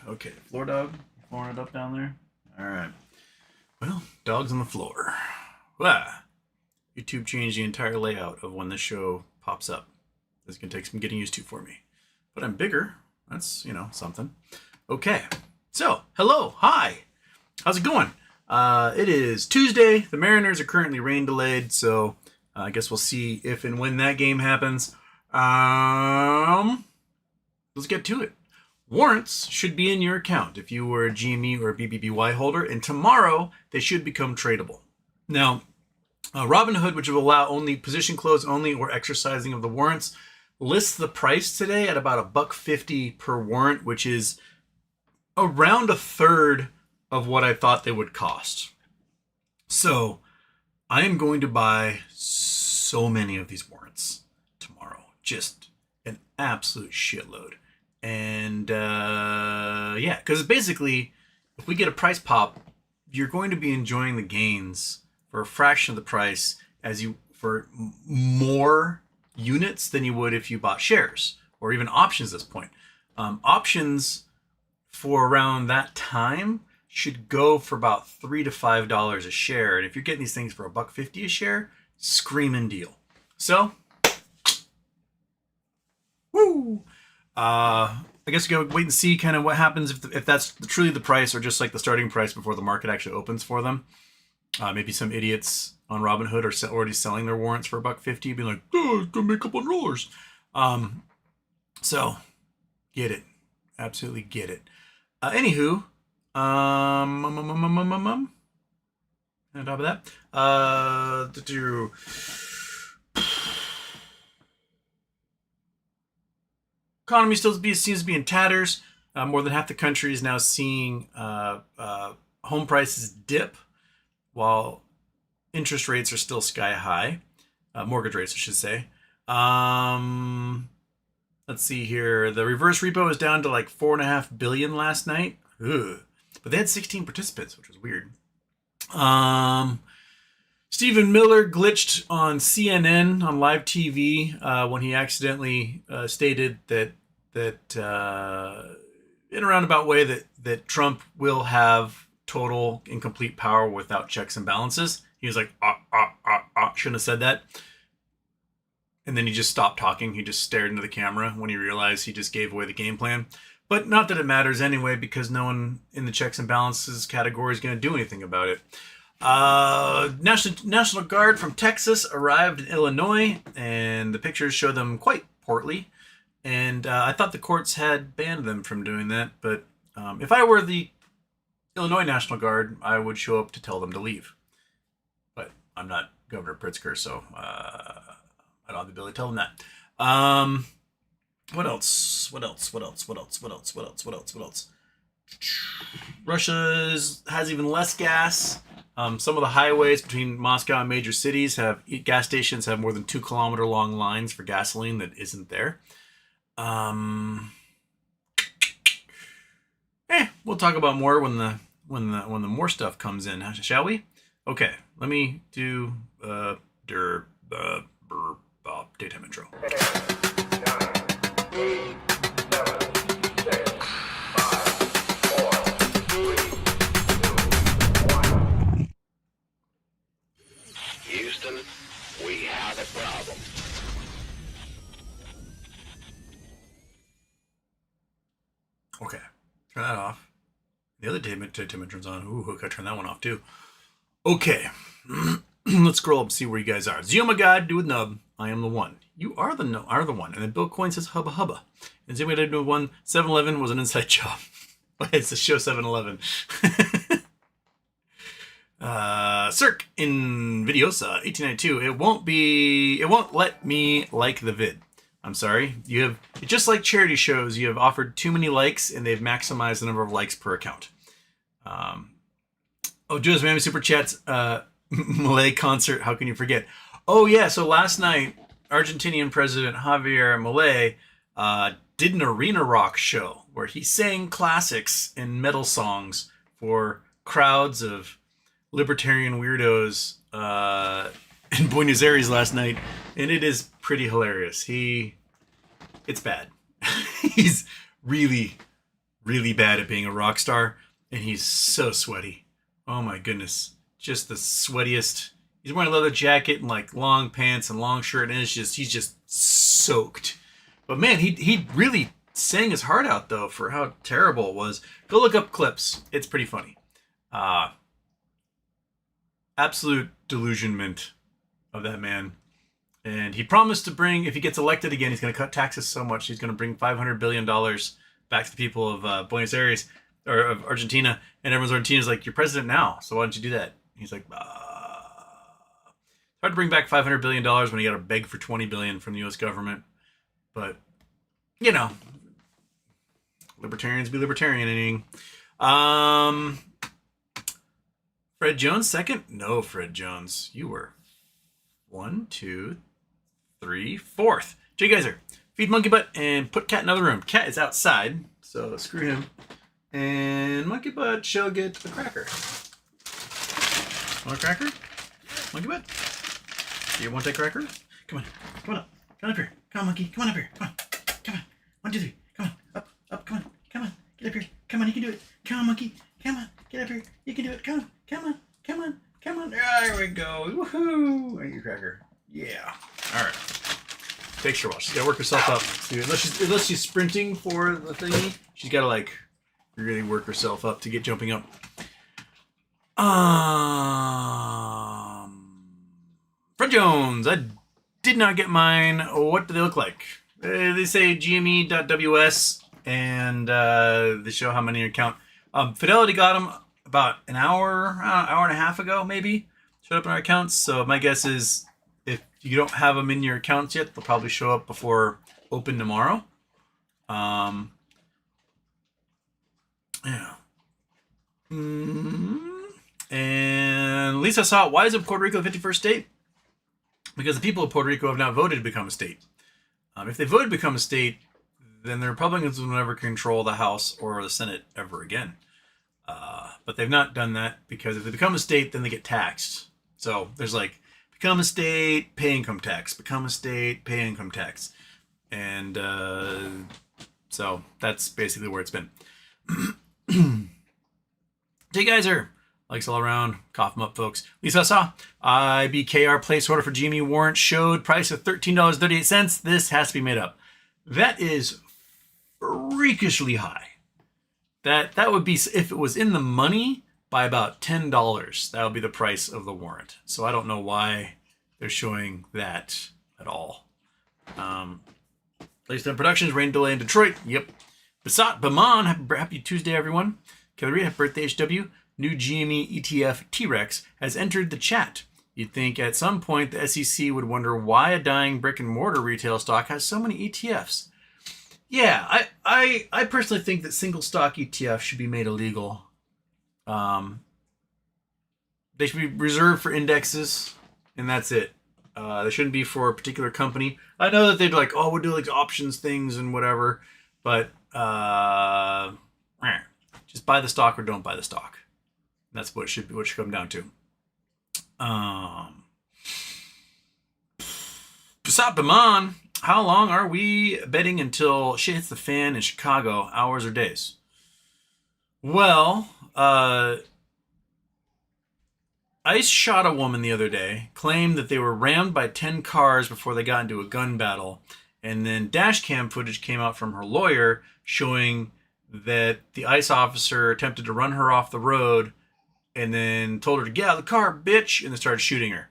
Okay, floor dog, flooring it up down there. All right. Well, dog's on the floor. Ah, YouTube changed the entire layout of when this show pops up. This is gonna take some getting used to for me. But I'm bigger. That's, something. Okay. So, hello, hi. How's it going? It is Tuesday. The Mariners are currently rain delayed, so I guess we'll see if and when that game happens. Let's get to it. Warrants should be in your account if you were a GME or a BBBY holder, and tomorrow they should become tradable. Now, Robinhood, which will allow only position close only or exercising of the warrants, lists the price today at about $1.50 per warrant, which is around a third of what I thought they would cost. So I am going to buy so many of these warrants tomorrow. Just an absolute shitload. And yeah, because basically, if we get a price pop, you're going to be enjoying the gains for a fraction of the price for more units than you would if you bought shares or even options at this point. Options for around that time should go for about $3 to $5 a share. And if you're getting these things for $1.50 a share, screaming deal. So, woo! I guess we gotta wait and see kind of what happens if that's truly the price or just like the starting price before the market actually opens for them. Maybe some idiots on Robinhood are already selling their warrants for $1.50, being like, "Oh, it's gonna make $200." So get it, absolutely get it. Anywho, on top of that, economy still seems to be in tatters. More than half the country is now seeing home prices dip, while interest rates are still sky high. Mortgage rates, I should say. Let's see here. The reverse repo is down to like 4.5 billion last night. Ugh. But they had 16 participants, which was weird. Stephen Miller glitched on CNN on live TV when he accidentally stated that in a roundabout way that Trump will have total and complete power without checks and balances. He was like, shouldn't have said that. And then he just stopped talking. He just stared into the camera when he realized he just gave away the game plan. But not that it matters anyway, because no one in the checks and balances category is going to do anything about it. National Guard from Texas arrived in Illinois, and the pictures show them quite portly. And I thought the courts had banned them from doing that. But if I were the Illinois National Guard, I would show up to tell them to leave. But I'm not Governor Pritzker, so I don't have the ability to tell them that. What else? Russia has even less gas. Some of the highways between Moscow and major cities gas stations have more than 2 kilometer long lines for gasoline that isn't there. We'll talk about more when the more stuff comes in, shall we? Okay, let me do daytime intro. 10, 9, 8, 7, 6, 5, 4, 3, 2, 1. Houston, we have a problem. Okay, turn that off. The other daytime intro's on. Ooh, I turn that one off too. Okay, let's scroll up and see where you guys are. Zioma God, do with nub. I am the one. You are the one. And then Bill Coin says hubba hubba. And Zioma God do with one. 7-Eleven was an inside job. It's the show 7-Eleven. Cirque in Videosa 1892. It won't let me like the vid. I'm sorry. Just like charity shows, you have offered too many likes and they've maximized the number of likes per account. Joe's Miami Super Chats, Malay concert, how can you forget? Oh yeah, so last night, Argentinian President Javier Milei did an arena rock show where he sang classics and metal songs for crowds of libertarian weirdos in Buenos Aires last night, and it is pretty hilarious. It's bad. He's really, really bad at being a rock star, and he's so sweaty. Oh my goodness. Just the sweatiest. He's wearing a leather jacket and like long pants and long shirt, and he's just soaked. But man, he really sang his heart out though for how terrible it was. Go look up clips. It's pretty funny. Absolute delusionment of that man. And he promised to bring, if he gets elected again, he's going to cut taxes so much, he's going to bring $500 billion back to the people of Buenos Aires, or of Argentina. And everyone's Argentina's like, you're president now, so why don't you do that? He's like, hard to bring back $500 billion when you got to beg for $20 billion from the U.S. government. But, you know, libertarians be libertarianing. Fred Jones second? No, Fred Jones. You were 1, 2, 3, 4th. Jay Geyser, feed Monkey Butt and put Cat in another room. Cat is outside, so screw him. And Monkey Butt shall get the cracker. Want a cracker? Monkey Butt? Do you want that cracker? Come on. Come on up. Come up here. Come on, monkey. Come on up here. Come on. Come on. 1, 2, 3. Come on. Up. Up. Come on. Come on. Get up here. Come on. You can do it. Come on, monkey. Come on. Get up here. You can do it. Come on. Come on. Come on. Come on. There we go. Woohoo. Eat your cracker. Yeah. All right. Takes her a while. She's got to work herself up. See, unless she's sprinting for the thingy, she's got to like really work herself up to get jumping up. Fred Jones, I did not get mine. What do they look like? They say GME.ws, and they show how many in your account. Fidelity got them about an hour and a half ago, maybe. Showed up in our accounts. So my guess is if you don't have them in your accounts yet, they'll probably show up before open tomorrow. Yeah. And Lisa saw, why is Puerto Rico the 51st state? Because the people of Puerto Rico have not voted to become a state. If they voted to become a state, then the Republicans will never control the House or the Senate ever again. But they've not done that because if they become a state, then they get taxed. So there's like, become a state, pay income tax. Become a state, pay income tax. And so that's basically where it's been. Jay Geyser. Likes all around. Cough them up, folks. Lisa saw IBKR placeholder for GME warrant showed price of $13.38. This has to be made up. That is freakishly high. That would be, if it was in the money, by about $10. That would be the price of the warrant. So I don't know why they're showing that at all. Latest on Productions, rain delay in Detroit. Yep. Basat Baman, happy Tuesday, everyone. Kelly Reed, happy birthday, HW. New GME ETF T-Rex has entered the chat. You'd think at some point the SEC would wonder why a dying brick and mortar retail stock has so many ETFs. Yeah, I personally think that single stock ETFs should be made illegal. They should be reserved for indexes, and that's it. They shouldn't be for a particular company. I know that they'd be like, oh, we'll do like options things and whatever, but just buy the stock or don't buy the stock. That's what it should come down to. Basat Baman, how long are we betting until shit hits the fan in Chicago? Hours or days? Well, ICE shot a woman the other day, claimed that they were rammed by 10 cars before they got into a gun battle, and then dash cam footage came out from her lawyer showing that the ICE officer attempted to run her off the road and then told her to get out of the car, bitch, and then started shooting her.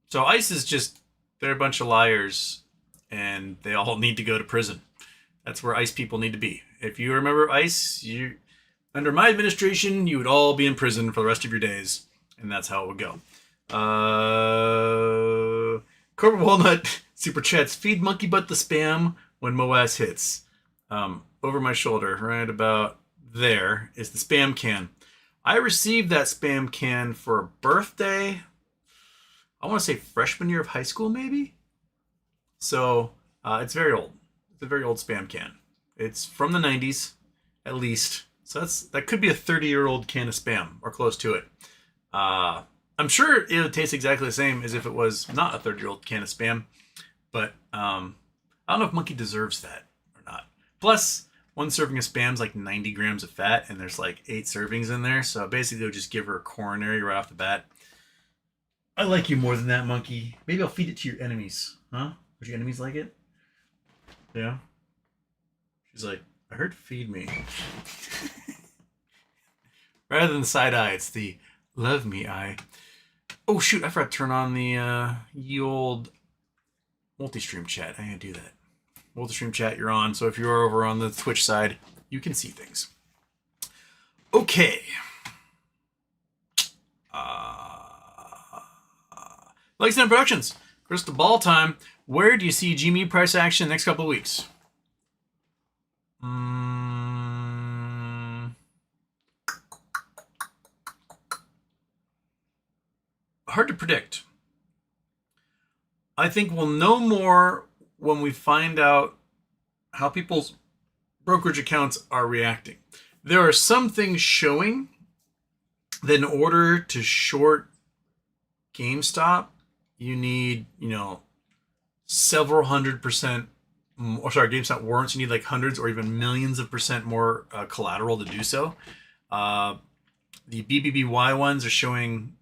So ICE is just, they're a bunch of liars, and they all need to go to prison. That's where ICE people need to be. If you remember ICE, under my administration, you would all be in prison for the rest of your days, and that's how it would go. Corbin Walnut super chats, feed Monkey Butt the spam when Moaz hits. Over my shoulder, right about there, is the spam can. I received that spam can for a birthday. I want to say freshman year of high school, maybe. So it's very old. It's a very old spam can. It's from the 90s, at least. So that could be a 30-year-old can of spam or close to it. I'm sure it would taste exactly the same as if it was not a 30-year-old can of spam. But I don't know if Monkey deserves that or not. Plus, one serving of spam's like 90 grams of fat, and there's like 8 servings in there. So basically, they'll just give her a coronary right off the bat. I like you more than that, monkey. Maybe I'll feed it to your enemies. Huh? Would your enemies like it? Yeah. She's like, I heard feed me. Rather than side eye, it's the love me eye. Oh shoot, I forgot to turn on the ye old multi-stream chat. I gotta do that. Multi-stream chat, you're on. So if you're over on the Twitch side, you can see things. Okay. Lexington Productions. Crystal ball time. Where do you see GME price action in the next couple of weeks? Hard to predict. I think we'll know more when we find out how people's brokerage accounts are reacting. There are some things showing that in order to short GameStop, you need, several 100%, or sorry, GameStop warrants, you need like hundreds or even millions of percent more collateral to do so. The BBBY ones are showing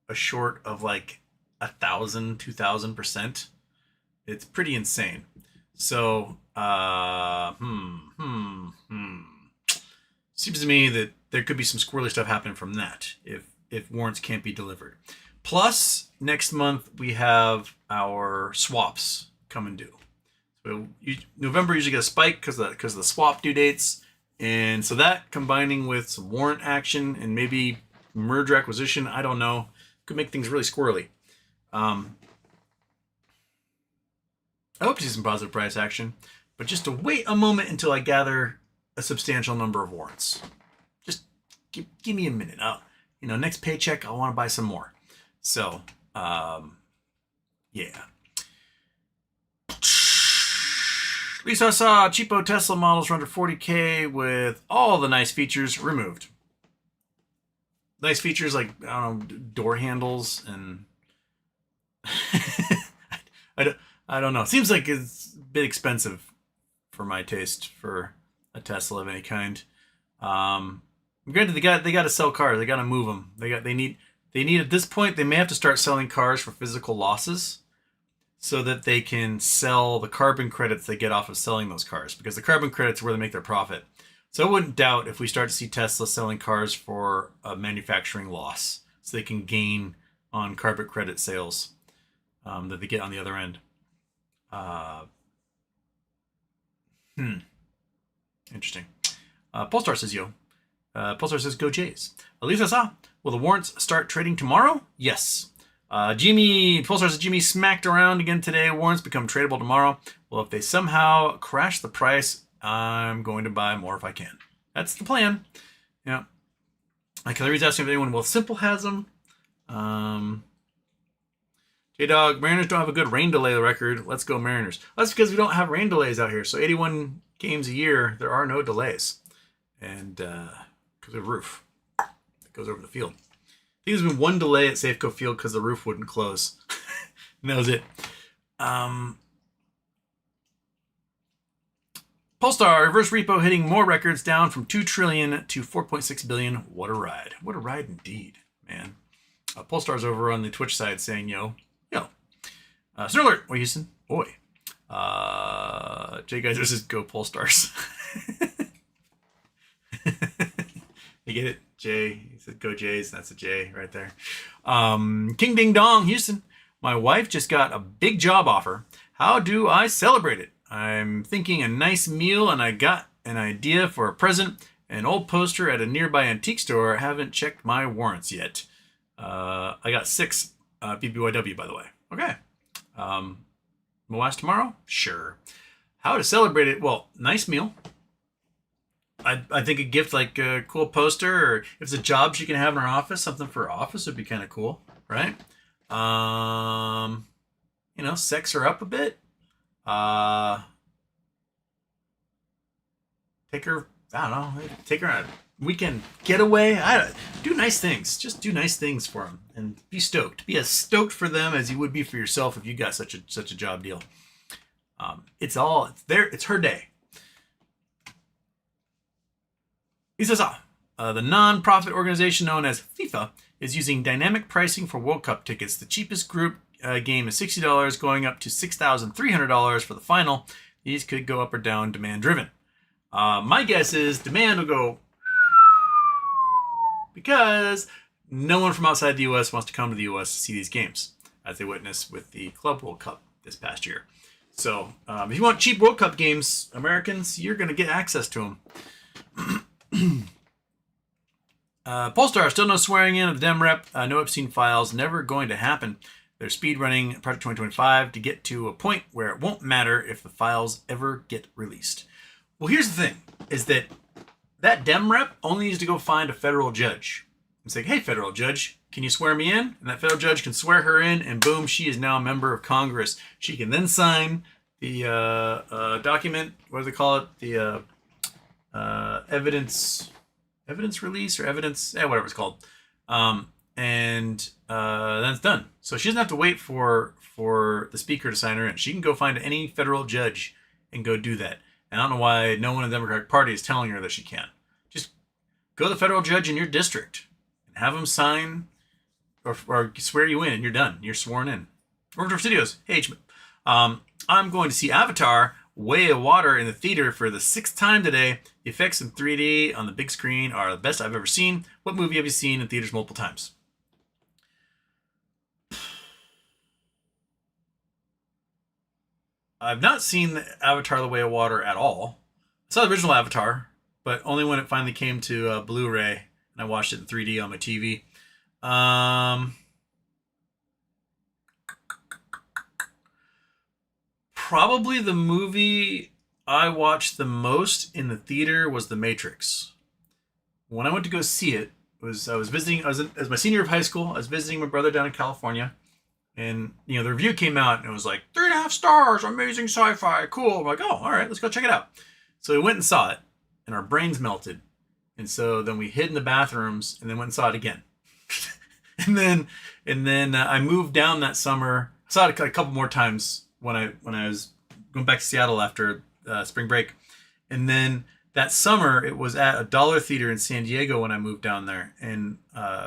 a short of like 1,000, 2,000%. It's pretty insane. So, seems to me that there could be some squirrely stuff happening from that if warrants can't be delivered. Plus, next month we have our swaps coming due. So November usually gets a spike because of the swap due dates, and so that combining with some warrant action and maybe merger acquisition, I don't know, could make things really squirrely. I hope to see some positive price action, but just to wait a moment until I gather a substantial number of warrants. Just give me a minute. Next paycheck, I want to buy some more. So, yeah. At least I saw cheapo Tesla models for under 40K with all the nice features removed. Nice features like, I don't know, door handles and... I don't know. Seems like it's a bit expensive for my taste for a Tesla of any kind. Granted, they got to sell cars. They got to move them. They need at this point, they may have to start selling cars for physical losses so that they can sell the carbon credits they get off of selling those cars, because the carbon credits are where they make their profit. So I wouldn't doubt if we start to see Tesla selling cars for a manufacturing loss so they can gain on carbon credit sales that they get on the other end. Interesting. Polestar says, Polestar says, go Jays. At least I saw. Will the warrants start trading tomorrow? Yes. Polestar says, Jimmy smacked around again today. Warrants become tradable tomorrow. Well, if they somehow crash the price, I'm going to buy more if I can. That's the plan. Yeah. Hillary's asking if anyone will Simple has them. J-Dog, Mariners don't have a good rain delay record. Let's go Mariners. Well, that's because we don't have rain delays out here. So 81 games a year, there are no delays. And because of the roof that goes over the field. I think there's been one delay at Safeco Field because the roof wouldn't close. And that was it. Polestar, reverse repo hitting more records, down from 2 trillion to 4.6 billion. What a ride. What a ride indeed, man. Polestar's over on the Twitch side saying, yo. Snow alert. Oi, Houston. Oi. Jay Geyser says, go Polestars. You get it? Jay. He said, go Jays. That's a J right there. King Ding Dong, Houston. My wife just got a big job offer. How do I celebrate it? I'm thinking a nice meal, and I got an idea for a present. An old poster at a nearby antique store. I haven't checked my warrants yet. I got 6 BBYW, by the way. Okay. Moas tomorrow? Sure. How to celebrate it? Well, nice meal. I think a gift like a cool poster, or if it's a job she can have in her office, something for her office would be kind of cool, right? Sex her up a bit. Take her on a weekend getaway. Do nice things. Just do nice things for them and be stoked. Be as stoked for them as you would be for yourself if you got such a job deal. It's her day. He says, the non-profit organization known as FIFA is using dynamic pricing for World Cup tickets. The cheapest group game is $60, going up to $6,300 for the final. These could go up or down, demand-driven. My guess is demand will go because no one from outside the U.S. wants to come to the U.S. to see these games, as they witnessed with the Club World Cup this past year. So if you want cheap World Cup games, Americans, you're going to get access to them. Polestar, still no swearing in of the Dem rep. No Epstein files, never going to happen. They're speed running Project 2025 to get to a point where it won't matter if the files ever get released. Well, here's the thing, is that Dem rep only needs to go find a federal judge and say, hey, federal judge, can you swear me in? And that federal judge can swear her in, and boom, she is now a member of Congress. She can then sign the document, what do they call it? The evidence release or evidence, whatever it's called. Then it's done. So she doesn't have to wait for the speaker to sign her in. She can go find any federal judge and go do that. And I don't know why no one in the Democratic Party is telling her that she can't. Just go to the federal judge in your district and have him sign or swear you in, and you're done. You're sworn in. Robinhood Studios. Hey, I'm going to see Avatar: Way of Water in the theater for the 6th time today. The effects in 3D on the big screen are the best I've ever seen. What movie have you seen in theaters multiple times? I've not seen Avatar: The Way of Water at all. I saw the original Avatar, but only when it finally came to Blu-ray, and I watched it in 3D on my TV. Probably the movie I watched the most in the theater was The Matrix. When I went to go see it, as my senior year of high school, I was visiting my brother down in California. And, the review came out and it was like 3.5 stars, amazing sci-fi, cool. I'm like, oh, all right, let's go check it out. So we went and saw it, and our brains melted. And so then we hid in the bathrooms and then went and saw it again. and then I moved down that summer. I saw it a couple more times when I was going back to Seattle after spring break. And then that summer, it was at a Dollar Theater in San Diego when I moved down there. And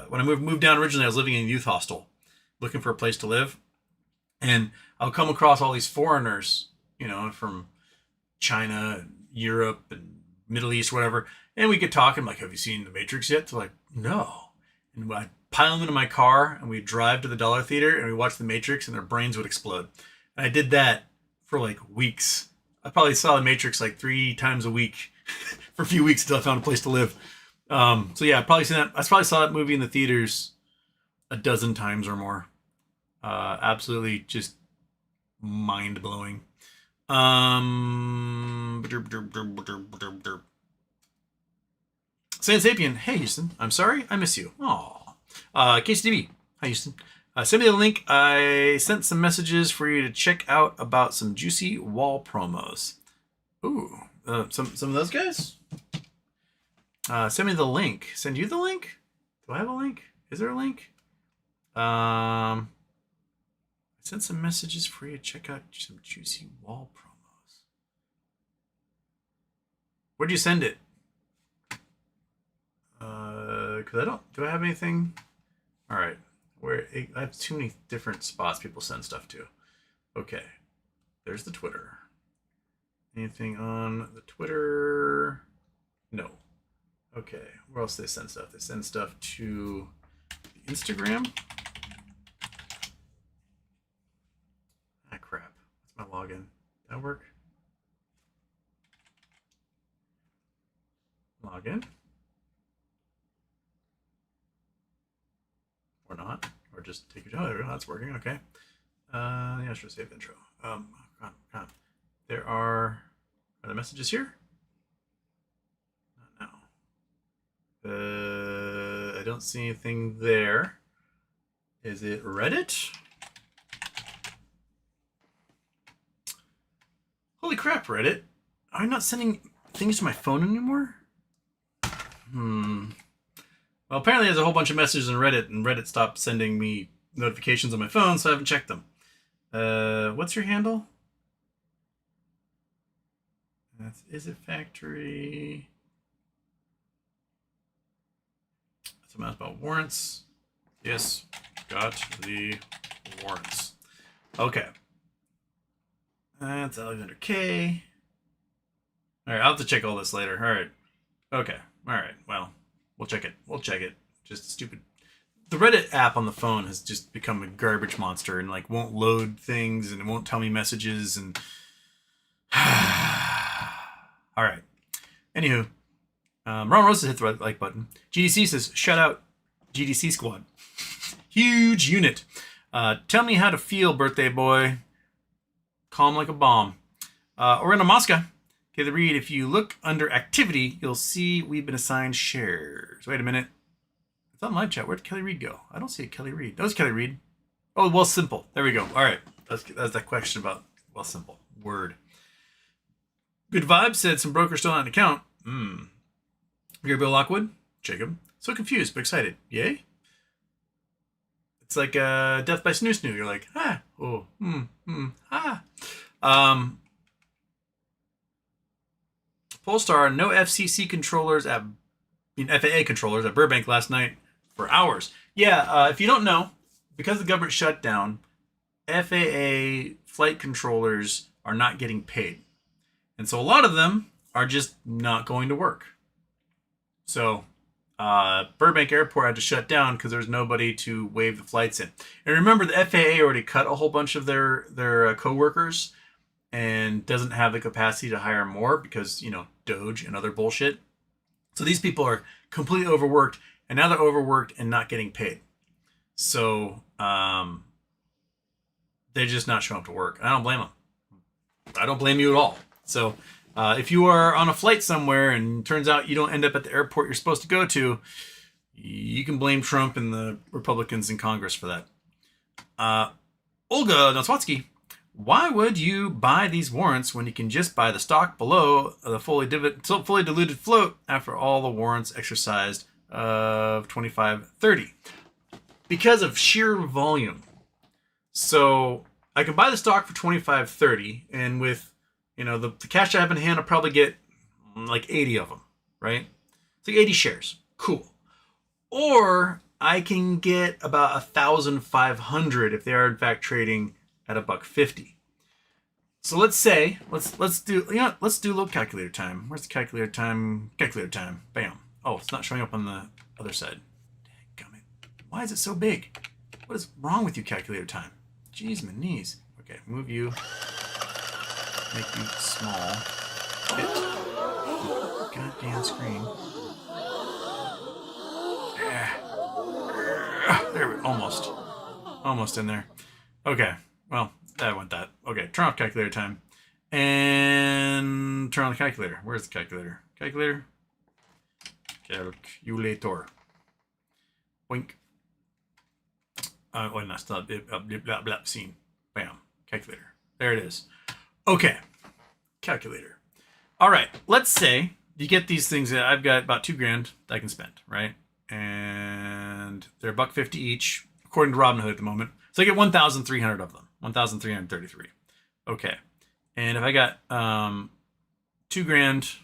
when I moved down originally, I was living in a youth hostel, looking for a place to live. And I'll come across all these foreigners, from China, and Europe, and Middle East, whatever. And we could talk. I'm like, have you seen The Matrix yet? They're like, no. And I pile them into my car, and we drive to the Dollar Theater, and we watch The Matrix, and their brains would explode. And I did that for like weeks. I probably saw The Matrix like 3 times a week for a few weeks until I found a place to live. So yeah, I probably saw that movie in the theaters a dozen times or more. Absolutely just mind blowing. San Sapien, hey Houston, I'm sorry, I miss you. Aw. KCTV, hi Houston. Send me the link. I sent some messages for you to check out about some juicy wall promos. Ooh, some of those guys? Send me the link. Send you the link? Do I have a link? Is there a link? I sent some messages for you to check out some juicy wall promos. Where'd you send it? Because do I have anything? All right. I have too many different spots people send stuff to. Okay. There's the Twitter. Anything on the Twitter? No. Okay. Where else do they send stuff? They send stuff to the Instagram. Ah, crap. What's my login? Did that work? Login. Or not. Or just take your... Oh, there we go. That's working. Okay. Yeah, I should save the intro. Come on. There are there messages here? Not now. I don't see anything there. Is it Reddit? Holy crap, Reddit. I'm not sending things to my phone anymore? Well, apparently there's a whole bunch of messages in Reddit, and Reddit stopped sending me notifications on my phone, so I haven't checked them. What's your handle? Is it Factory? Someone asked about warrants. Yes, got the warrants. Okay. That's Alexander K. All right, I'll have to check all this later. All right. Okay. All right. Well, we'll check it. We'll check it. Just stupid. The Reddit app on the phone has just become a garbage monster and like won't load things and it won't tell me messages and. All right. Anywho, Ron Rosa hit the like button. GDC says, "Shout out GDC squad, huge unit. Tell me how to feel, birthday boy. Calm like a bomb." Orena Mosca. Okay, the read. If you look under activity, you'll see we've been assigned shares. Wait a minute. It's on live chat. Where'd Kelly Reed go? I don't see a Kelly Reed. That was Kelly Reed. Oh, well, simple. There we go. All right. That's that question about well, simple. Word. Good Vibes said some broker still on an account. You're Bill Lockwood. Jacob. So confused but excited. Yay. It's like Death by Snoo Snoo. You're like, Polestar, no FCC controllers FAA controllers at Burbank last night for hours. Yeah, if you don't know, because the government shut down, FAA flight controllers are not getting paid. And so a lot of them are just not going to work. So Burbank Airport had to shut down because there's nobody to wave the flights in. And remember, the FAA already cut a whole bunch of their co-workers and doesn't have the capacity to hire more because, Doge and other bullshit. So these people are completely overworked, and now they're overworked and not getting paid. So they're just not showing up to work. And I don't blame them. I don't blame you at all. So if you are on a flight somewhere and turns out you don't end up at the airport you're supposed to go to, you can blame Trump and the Republicans in Congress for that. Olga Noswatsky, why would you buy these warrants when you can just buy the stock below the fully diluted float after all the warrants exercised of 25.30? Because of sheer volume. So I can buy the stock for 25.30, and with the cash I have in hand, I'll probably get like 80 of them, right? It's like 80 shares. Cool. Or I can get about 1,500 if they are in fact trading at $1.50. So let's say let's do little calculator time. Where's the calculator time? Calculator time. Bam. Oh, it's not showing up on the other side. Dadgummit. Why is it so big? What is wrong with you, calculator time? Jeez, my knees. Okay, move you. Make you small. Hit. Goddamn screen. There we go. Almost in there. Okay. Well, I want that. Okay, turn off calculator time. And turn on the calculator. Where's the calculator? Calculator. Calculator. Wink. Well, that's not blah, blah, scene. Bam. Calculator. There it is. Okay. Calculator. All right. Let's say you get these things that I've got about $2,000 that I can spend, right? And they're $1.50 each, according to Robinhood at the moment. So I get 1,300 of them. 1,333. Okay. And if I got $2,000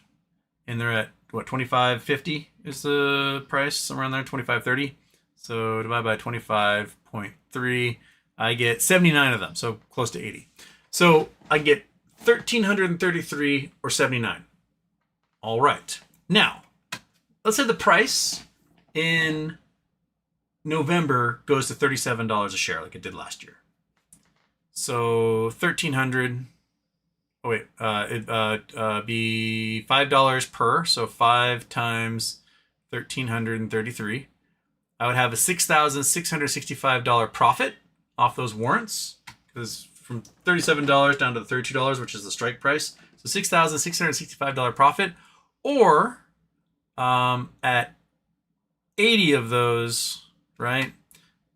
and they're at what, 25.50 is the price, somewhere around there, 25.30. So divide by 25.3, I get 79 of them, so close to 80. So I get 1,333 or 79. All right. Now, let's say the price in November goes to $37 a share, like it did last year. So 1,300. Oh wait, it'd be $5 per. So 5 times 1,333. I would have a $6,665 profit off those warrants, because from $37 down to the $32, which is the strike price. So $6,665 profit, or at 80 of those, right?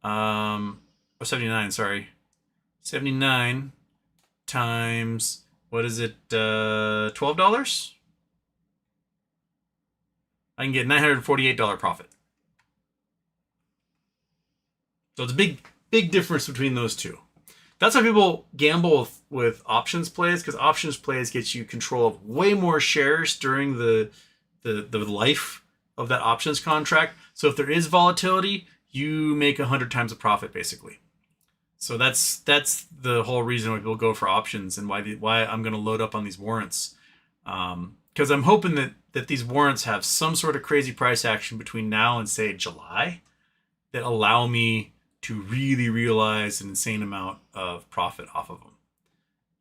Or 79, sorry. 79 times, what is it, $12? I can get $948 profit. So it's a big difference between those two. That's why people gamble with options plays, because options plays gets you control of way more shares during the life of that options contract. So if there is volatility, you make 100 times the profit basically. So that's the whole reason why people go for options and why I'm going to load up on these warrants. Because I'm hoping that these warrants have some sort of crazy price action between now and say July that allow me to really realize an insane amount of profit off of them.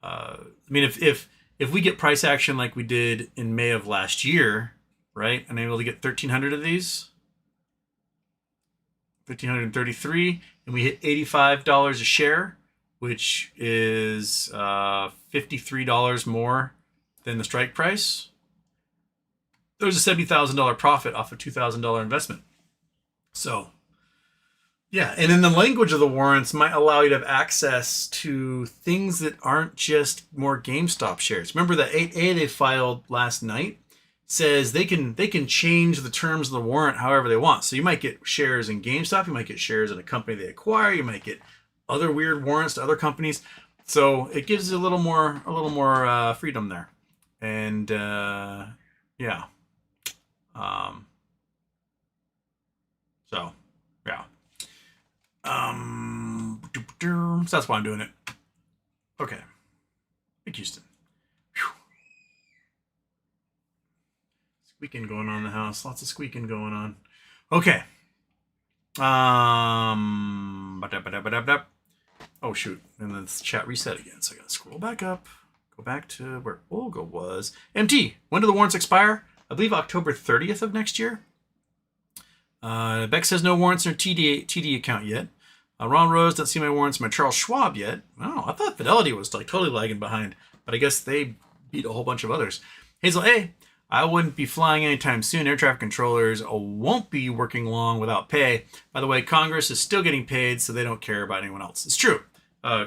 I mean, if we get price action like we did in May of last year, right? I'm able to get 1,300 of these, 1,333, and we hit $85 a share, which is $53 more than the strike price. There's a $70,000 profit off a $2,000 investment. So, yeah, and then the language of the warrants might allow you to have access to things that aren't just more GameStop shares. Remember the 8A they filed last night says they can change the terms of the warrant however they want. So you might get shares in GameStop, you might get shares in a company they acquire, you might get other weird warrants to other companies. So it gives you a little more freedom there. And yeah. So yeah. So that's why I'm doing it. Okay. Big Houston. Whew. Squeaking going on in the house. Lots of squeaking going on. Okay. Oh shoot. And then the chat reset again. So I gotta scroll back up. Go back to where Olga was. MT. When do the warrants expire? I believe October 30th of next year. Beck says no warrants in her TD account yet. Ron Rose doesn't see my warrants in my Charles Schwab yet. Oh, I thought Fidelity was like totally lagging behind, but I guess they beat a whole bunch of others. Hazel A, I wouldn't be flying anytime soon. Air traffic controllers won't be working long without pay. By the way, Congress is still getting paid, so they don't care about anyone else. It's true.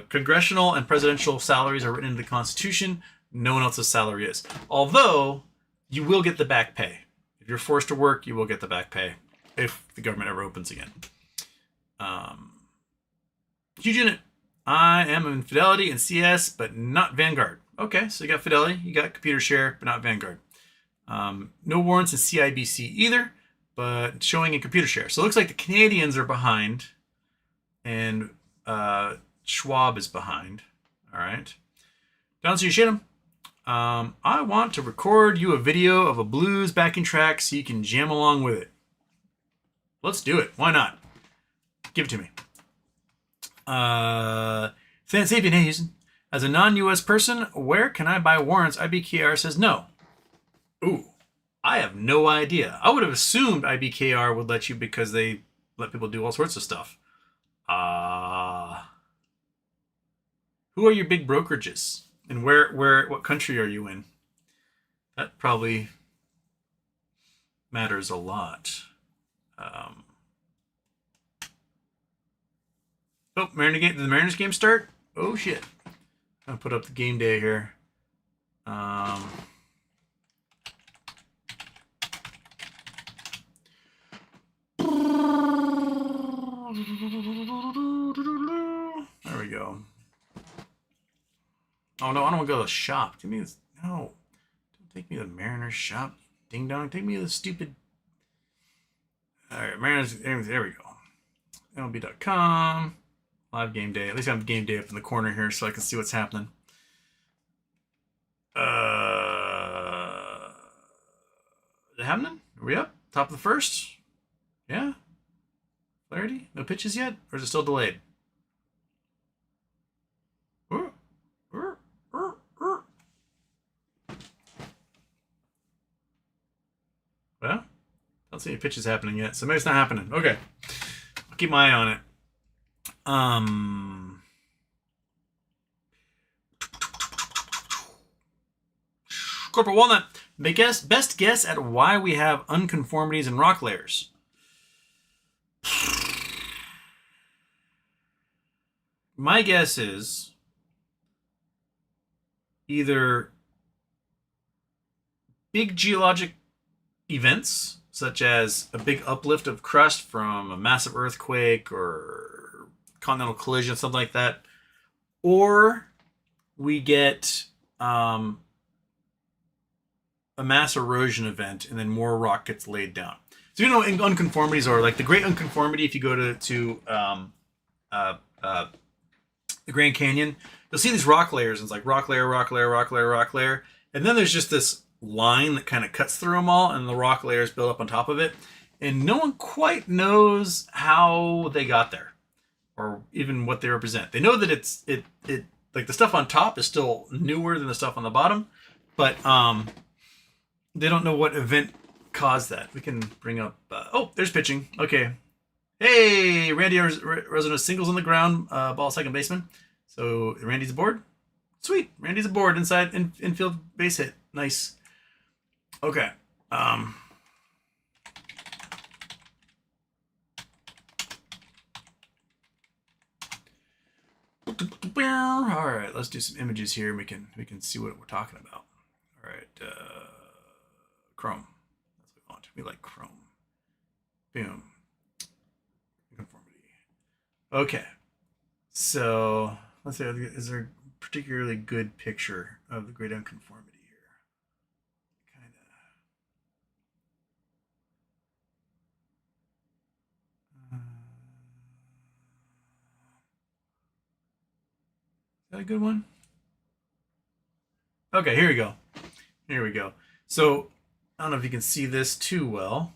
Congressional and presidential salaries are written into the Constitution. No one else's salary is. Although, you will get the back pay. If you're forced to work, you will get the back pay if the government ever opens again. Huge unit. I am in Fidelity and CS, but not Vanguard. Okay, so you got Fidelity, you got Computer Share, but not Vanguard. No warrants in CIBC either, but showing in Computer Share. So it looks like the Canadians are behind, and Schwab is behind. All right. Don't see you shit him. I want to record you a video of a blues backing track so you can jam along with it. Let's do it. Why not? Give it to me. Sapien, hey Houston. As a non-US person, where can I buy warrants? IBKR says no. Ooh, I have no idea. I would have assumed IBKR would let you because they let people do all sorts of stuff. Who are your big brokerages? And what country are you in? That probably matters a lot. Oh, did the Mariners game start? Oh shit. I'll put up the game day here. There we go. Oh no, I don't want to go to the shop. Give me this. No. Don't take me to the Mariners shop. Ding dong. Take me to the stupid. Alright, Mariners. There we go. MLB.com. Live game day. At least I have game day up in the corner here so I can see what's happening. Is it happening? Are we up? Top of the first? Yeah? Clarity? No pitches yet? Or is it still delayed? Well, don't see any pitches happening yet, so maybe it's not happening. Okay. I'll keep my eye on it. Corporate Walnut, best guess at why we have unconformities in rock layers. My guess is either big geologic events, such as a big uplift of crust from a massive earthquake or continental collision, something like that, or we get a mass erosion event and then more rock gets laid down. So you know, in unconformities, or like the Great Unconformity, if you go to the Grand Canyon, you'll see these rock layers, and it's like rock layer, rock layer, rock layer, rock layer, and then there's just this line that kind of cuts through them all, and the rock layers build up on top of it, and no one quite knows how they got there, or even what they represent. They know that it like the stuff on top is still newer than the stuff on the bottom, but they don't know what event caused that. We can bring up. Oh, there's pitching. Okay. Hey, Randy Rosano singles on the ground, ball second baseman. So Randy's aboard. Sweet, Randy's aboard inside infield base hit. Nice. Okay. All right, let's do some images here, and we can see what we're talking about. All right, Chrome. That's what we want. We like Chrome. Boom. Conformity. Okay. So let's say, is there a particularly good picture of the Great Unconformity here? Kind of. Is that a good one? Okay, here we go. Here we go. So I don't know if you can see this too well.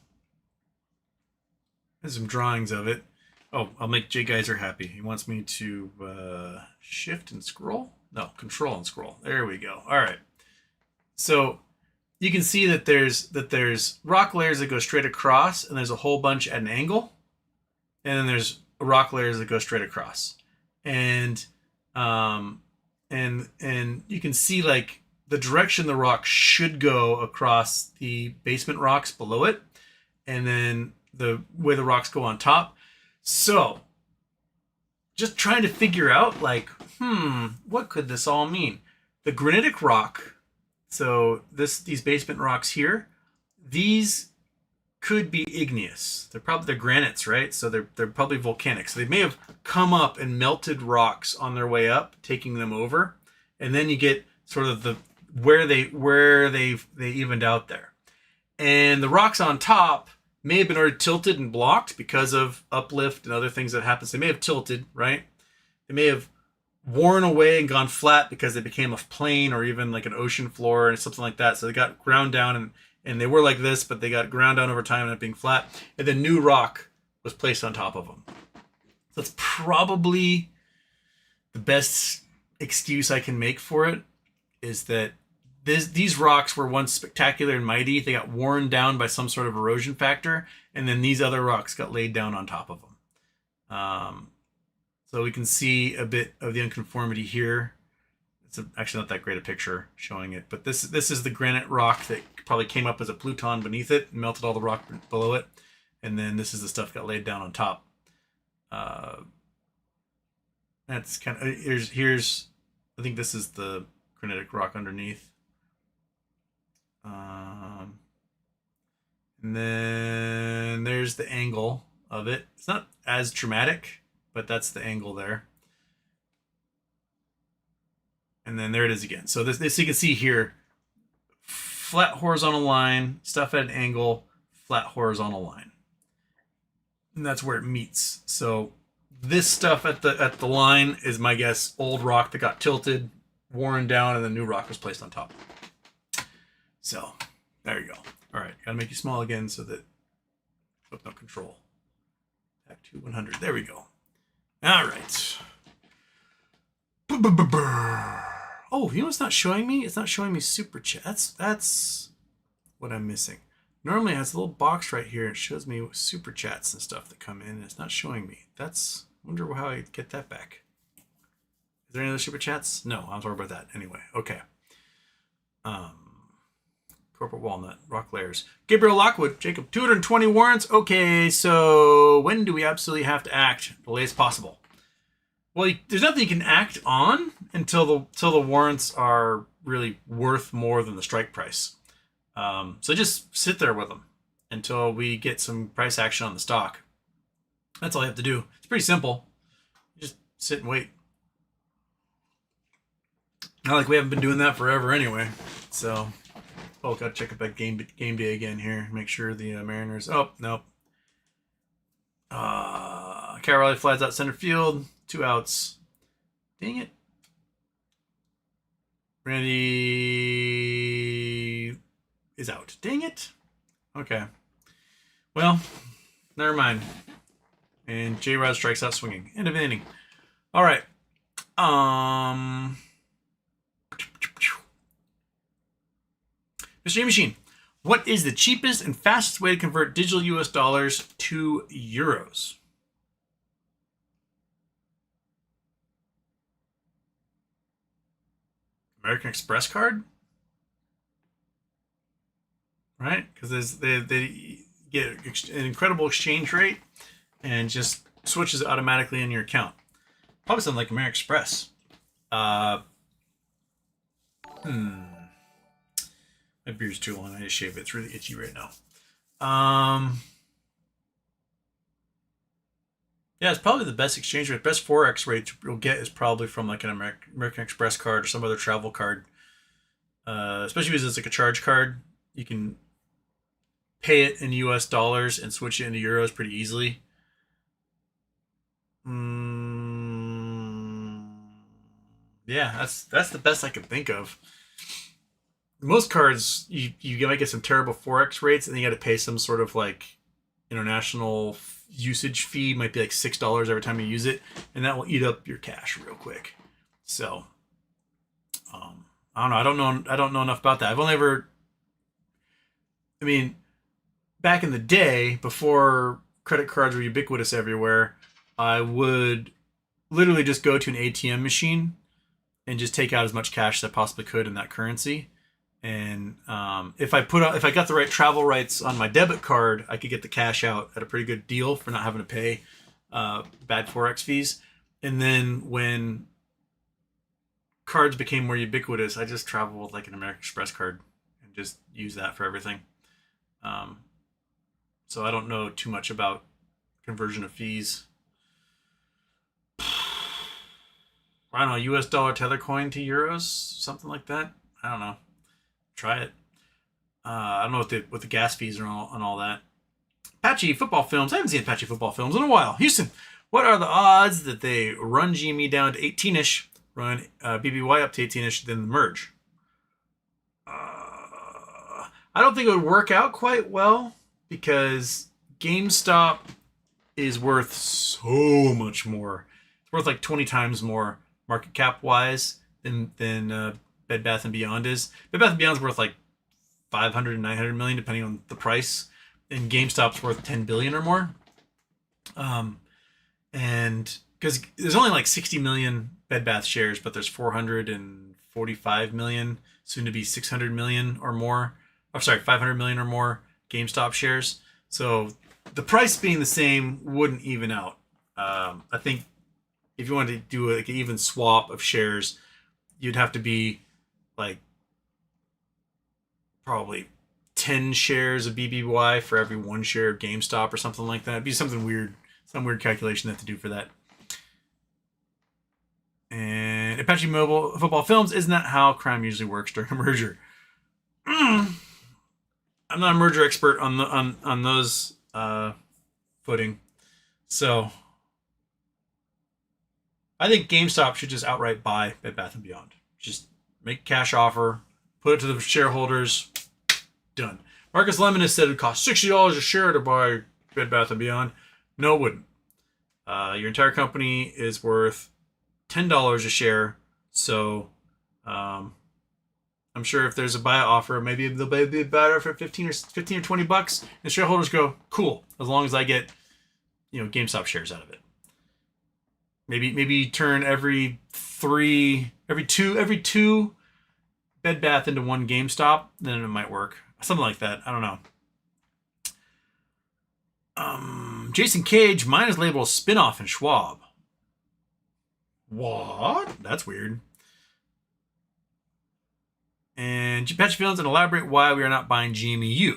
There's some drawings of it. Oh, I'll make Jay Geyser happy. He wants me to shift and scroll. No, control and scroll. There we go. All right. So you can see that there's rock layers that go straight across, and there's a whole bunch at an angle, and then there's rock layers that go straight across, and you can see like the direction the rock should go across the basement rocks below it, and then the way the rocks go on top. So just trying to figure out like, what could this all mean? The granitic rock, so these basement rocks here, these could be igneous. They're granites, right? So they're probably volcanic. So they may have come up and melted rocks on their way up, taking them over, and then you get sort of the where they evened out there. And the rocks on top may have been already tilted and blocked because of uplift and other things that happen. So they may have tilted, right? They may have worn away and gone flat because they became a plain or even like an ocean floor and something like that. So they got ground down and they were like this, but they got ground down over time and it being flat. And then new rock was placed on top of them. So that's probably the best excuse I can make for it, is that these rocks were once spectacular and mighty. They got worn down by some sort of erosion factor, and then these other rocks got laid down on top of them. So we can see a bit of the unconformity here. It's actually not that great a picture showing it, but this is the granite rock that probably came up as a pluton beneath it and melted all the rock below it, and then this is the stuff that got laid down on top. That's kind of here's I think this is the granitic rock underneath. And then there's the angle of it. It's not as dramatic, but that's the angle there. And then there it is again. So this you can see here, flat horizontal line, stuff at an angle, flat horizontal line. And that's where it meets. So this stuff at the line is, my guess, old rock that got tilted, worn down, and the new rock was placed on top. So there you go. All right, gotta make you small again so that no control. Back to 100. There we go. All right. Oh, you know what's not showing me? It's not showing me super chat. That's what I'm missing. Normally it has a little box right here. It shows me super chats and stuff that come in, and it's not showing me. That's, wonder how I get that back. Is there any other super chats? No, I'm sorry about that. Anyway, okay. Corporate Walnut, rock layers. Gabriel Lockwood, Jacob, 220 warrants. Okay, so when do we absolutely have to act? The latest possible. Well, there's nothing you can act on until the warrants are really worth more than the strike price. So just sit there with them until we get some price action on the stock. That's all you have to do. It's pretty simple. Just sit and wait. Not like we haven't been doing that forever anyway. So Oh, gotta check up that game day again here. Make sure the Mariners. Oh, nope. Carolina flies out center field. 2 outs. Dang it. Randy is out. Dang it. Okay. Well, never mind. And J-Rod strikes out swinging. End of inning. All right. Mr. Machine, what is the cheapest and fastest way to convert digital US dollars to euros? American Express card? Right? Because they get an incredible exchange rate and just switches automatically in your account. Probably something like American Express. My beard's too long. I need to shave it. It's really itchy right now. Yeah, it's probably the best exchange rate. Best Forex rate you'll get is probably from like an American Express card or some other travel card. Especially because it's like a charge card. You can pay it in US dollars and switch it into euros pretty easily. Yeah, that's the best I can think of. Most cards, you might get some terrible Forex rates, and then you got to pay some sort of like international usage fee. Might be like $6 every time you use it, and that will eat up your cash real quick. So, I don't know. I don't know enough about that. I've only ever. I mean, back in the day, before credit cards were ubiquitous everywhere, I would literally just go to an ATM machine and just take out as much cash as I possibly could in that currency. And if I got the right travel rights on my debit card, I could get the cash out at a pretty good deal for not having to pay bad Forex fees. And then when cards became more ubiquitous, I just traveled with like an American Express card and just use that for everything. So I don't know too much about conversion of fees. I don't know, US dollar tether coin to euros, something like that. I don't know. Try it. I don't know what the gas fees are on all that. Apache football films. I haven't seen Apache football films in a while. Houston, what are the odds that they run GME down to 18-ish, run BBY up to 18-ish, then merge? I don't think it would work out quite well because GameStop is worth so much more. It's worth like 20 times more market cap wise than Bed Bath & Beyond is. Bed Bath & Beyond is worth like 500 and 900 million depending on the price, and GameStop's worth 10 billion or more. And because there's only like 60 million Bed Bath shares, but there's 445 million, soon to be 600 million or more. Oh, sorry, 500 million or more GameStop shares. So the price being the same wouldn't even out. I think if you wanted to do like an even swap of shares, you'd have to be like probably 10 shares of BBY for every 1 share of GameStop or something like that. It'd be something weird, some weird calculation they have to do for that. And Apache Mobile Football Films, isn't that how crime usually works during a merger? I'm not a merger expert on those footing. So I think GameStop should just outright buy Bed Bath & Beyond. Just make a cash offer, put it to the shareholders, done. Marcus Lemon has said it would cost $60 a share to buy Bed Bath & Beyond. No, it wouldn't. Your entire company is worth $10 a share. So I'm sure if there's a buyout offer, maybe they'll be a buyout for 15 or $20, and shareholders go, cool, as long as I get, GameStop shares out of it. Maybe turn every two Bed Bath into one GameStop, then it might work. Something like that. I don't know. Jason Cage, mine is labeled spinoff in Schwab. What? That's weird. And Patch Fields, and elaborate why we are not buying GMEU.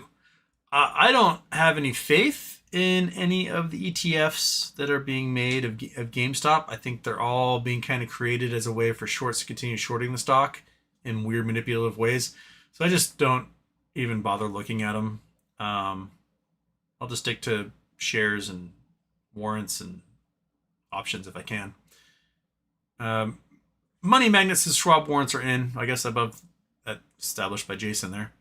I don't have any faith in any of the ETFs that are being made of GameStop. I think they're all being kind of created as a way for shorts to continue shorting the stock in weird manipulative ways. So I just don't even bother looking at them. I'll just stick to shares and warrants and options if I can. Money magnets and Schwab warrants are in, I guess above that established by Jason there.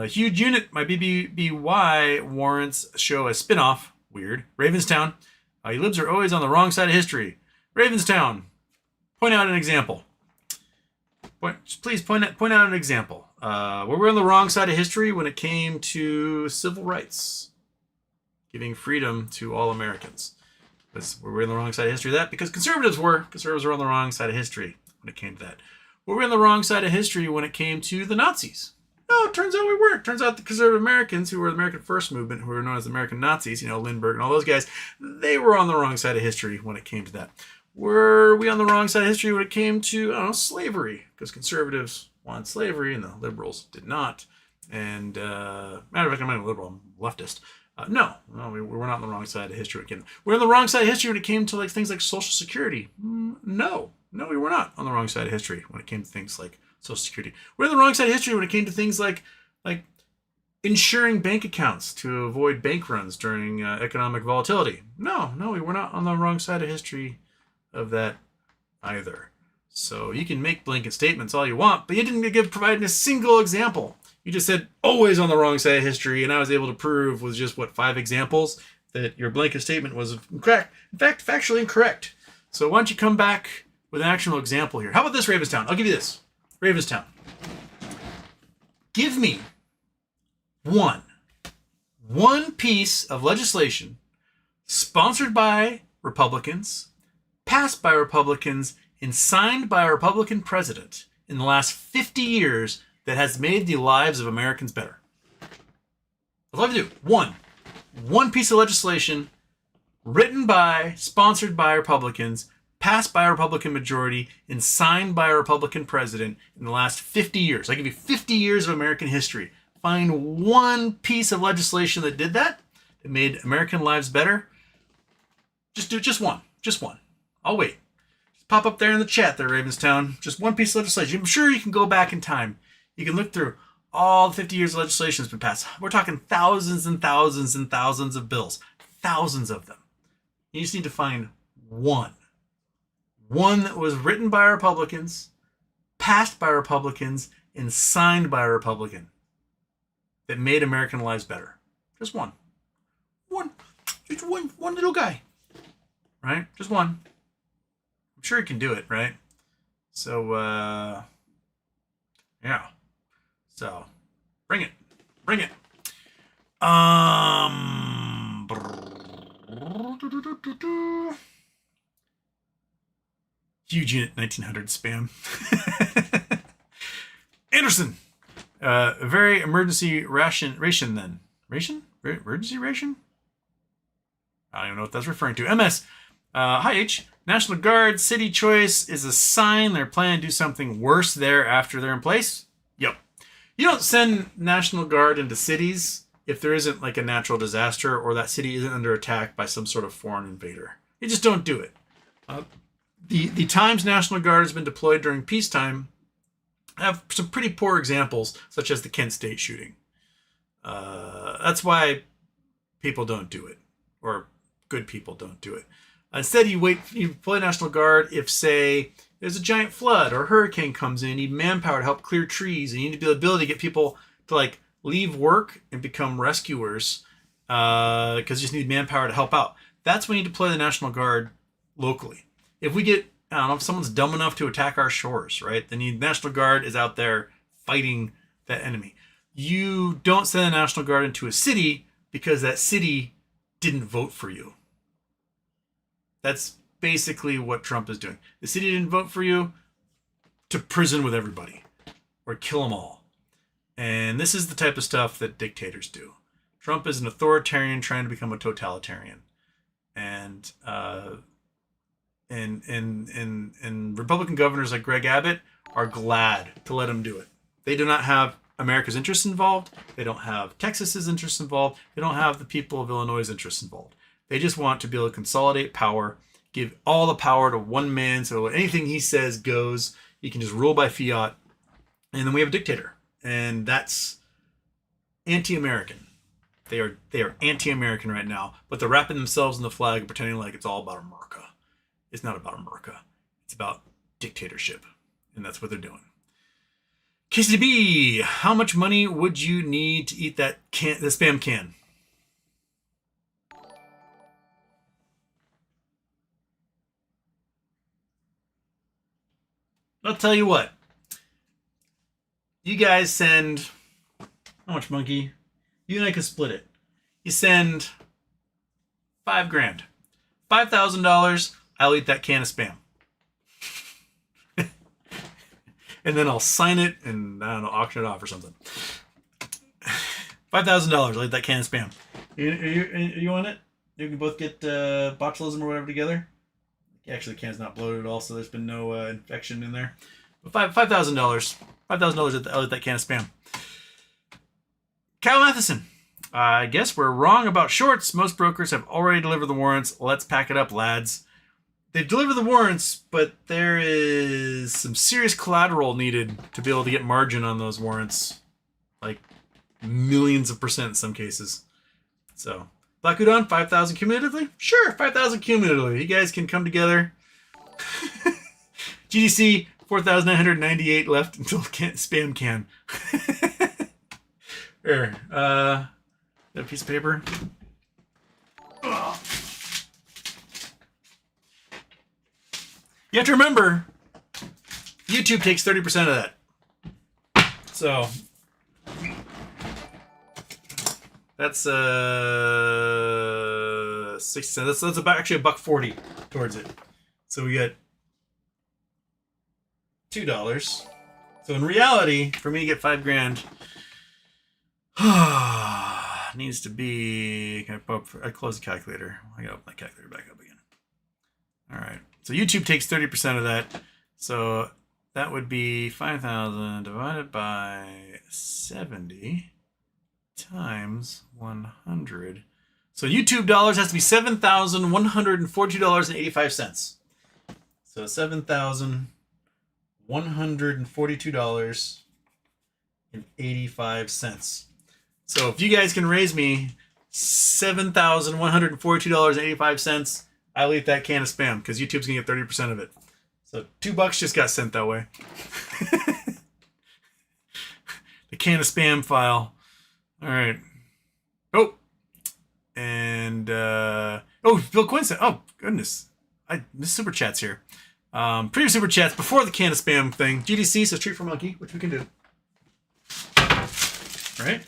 Huge unit, my BBBY warrants show a spin-off. Weird. Ravenstown. You libs are always on the wrong side of history. Ravenstown. Point out an example. Please point out an example. Where we're on the wrong side of history when it came to civil rights. Giving freedom to all Americans. We're on the wrong side of history of that because conservatives were. Conservatives were on the wrong side of history when it came to that. We're on the wrong side of history when it came to the Nazis. No, it turns out we weren't. Turns out the conservative Americans who were the American First Movement, who were known as American Nazis, Lindbergh and all those guys, they were on the wrong side of history when it came to that. Were we on the wrong side of history when it came to, slavery? Because conservatives wanted slavery and the liberals did not. And, matter of fact, I'm not a liberal, I'm leftist. No, we're not on the wrong side of history. We're on the wrong side of history when it came to things like Social Security. No, we were not on the wrong side of history when it came to things like Social Security. We're on the wrong side of history when it came to things like insuring bank accounts to avoid bank runs during economic volatility. No, we were not on the wrong side of history of that either. So you can make blanket statements all you want, but you didn't provide a single example. You just said always on the wrong side of history, and I was able to prove with just 5 examples that your blanket statement was incorrect. In fact, factually incorrect. So why don't you come back with an actual example here? How about this, Ravenstown? I'll give you this. Ravenstown. Give me one piece of legislation sponsored by Republicans, passed by Republicans, and signed by a Republican president in the last 50 years that has made the lives of Americans better. I'd love to do one piece of legislation written by, sponsored by Republicans, passed by a Republican majority, and signed by a Republican president in the last 50 years. I give you 50 years of American history. Find one piece of legislation that did that made American lives better. Just do just one. I'll wait. Just pop up there in the chat there, Ravenstown. Just one piece of legislation. I'm sure you can go back in time. You can look through all the 50 years of legislation that's been passed. We're talking thousands and thousands and thousands of bills. Thousands of them. You just need to find one. One that was written by Republicans, passed by Republicans, and signed by a Republican that made American lives better. Just one. Just one little guy. Right? Just one. I'm sure he can do it, right? So, yeah. So, bring it. Huge unit 1900 spam. Anderson. A very emergency ration then. Emergency ration? I don't even know what that's referring to. MS. Hi H. National Guard city choice is a sign they're planning to do something worse there after they're in place. Yep. You don't send National Guard into cities if there isn't a natural disaster or that city isn't under attack by some sort of foreign invader. You just don't do it. The times National Guard has been deployed during peacetime have some pretty poor examples, such as the Kent State shooting. That's why people don't do it, or good people don't do it. Instead, you deploy National Guard if, say, there's a giant flood or a hurricane comes in, you need manpower to help clear trees, and you need the ability to get people to leave work and become rescuers because you just need manpower to help out. That's when you deploy the National Guard locally. If we get, I don't know, if someone's dumb enough to attack our shores, right, then the National Guard is out there fighting that enemy. You don't send the National Guard into a city because that city didn't vote for you. That's basically what Trump is doing. The city didn't vote for you, to prison with everybody or kill them all. And this is the type of stuff that dictators do. Trump is an authoritarian trying to become a totalitarian. And Republican governors like Greg Abbott are glad to let him do it. They do not have America's interests involved. They don't have Texas's interests involved. They don't have the people of Illinois' interests involved. They just want to be able to consolidate power, give all the power to one man, so anything he says goes. He can just rule by fiat. And then we have a dictator. And that's anti-American. They are anti-American right now, but they're wrapping themselves in the flag, pretending like it's all about America. It's not about America. It's about dictatorship, and that's what they're doing. KCB, how much money would you need to eat the spam can? I'll tell you what. You guys send, how much, Monkey? You and I can split it. You send $5,000. $5,000, I'll eat that can of spam. And then I'll sign it and, I don't know, auction it off or something. $5,000, I'll eat that can of spam. You want it? You can both get botulism or whatever together. Actually, the can's not bloated at all, so there's been no infection in there. But $5,000. $5,000, I'll eat that can of spam. Kyle Matheson. I guess we're wrong about shorts. Most brokers have already delivered the warrants. Let's pack it up, lads. They've delivered the warrants, but there is some serious collateral needed to be able to get margin on those warrants. Like millions of percent in some cases. So, Black Udon, 5,000 cumulatively? Sure, 5,000 cumulatively. You guys can come together. GDC, 4,998 left until spam can. Here, a piece of paper. You have to remember, YouTube takes 30% of that. So that's 60 cents. That's about actually $1.40 towards it. So we get $2. So in reality, for me to get $5,000, needs to be. I close the calculator. I gotta open my calculator back up again. All right. So YouTube takes 30% of that. So that would be 5,000 divided by 70 times 100. So YouTube dollars has to be $7,142.85. So $7,142.85. So if you guys can raise me $7,142.85, I'll eat that can of spam because YouTube's gonna get 30% of it. So $2 just got sent that way. The can of spam file. All right. Oh, and Bill Quinn said, "Oh goodness, this super chats here. Previous super chats before the can of spam thing. GDC says treat for monkey, which we can do. All right,